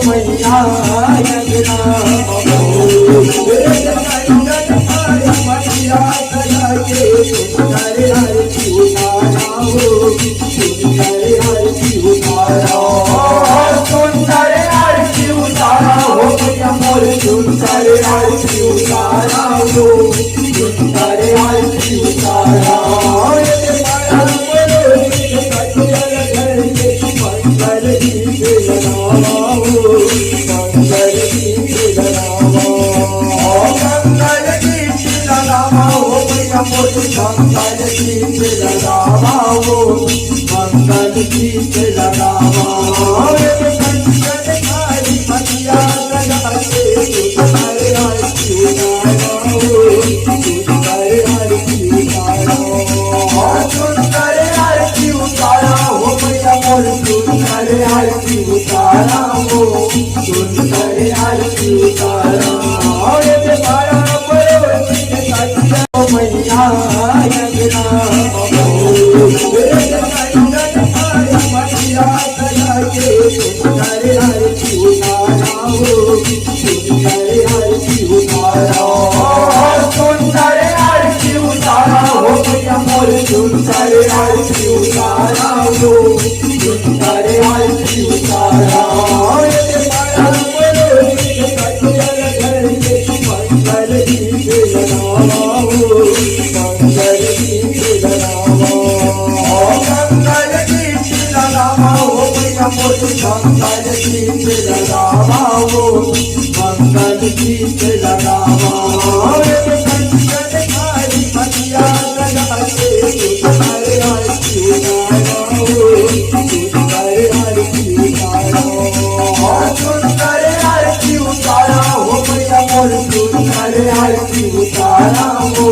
मैया यजना मैया सजा के सुंदर आरती उतारो सुंदर आरती उतारो सुंदर आरती उतारो हो मैया मोर सुंदर आरती उतारो सुंदर आरती उतारो मंगल गीत लगाओ मंगल गीत लगाओ कंचन खाई मतिया सजा के सुंदर आरती उतारो सुंदर आरती उतारो सुंदर आरती उतारो हो मैया मोर सुंदर आरती उतारो सुंदर आरती उतारो मैया यजना मैया सजा के सुंदर आरती उतारो सुंदर आरती उतारो सुंदर आरती उतारो हो मैया मोर सुंदर आरती उतारो सुंदर आरती उतारो मंगल गीत लगाओ मंगल गीत लगाओ मंगल गीत लगाओ मैया मोर मंगल गीत लगाओ मंगल गीत लगाओ कंचन खाई मतिया सजा के सुंदर आरती उतारो सुंदर आरती उतारो सुंदर आरती उतारो हो मैया मोर सुंदर आरती उतारो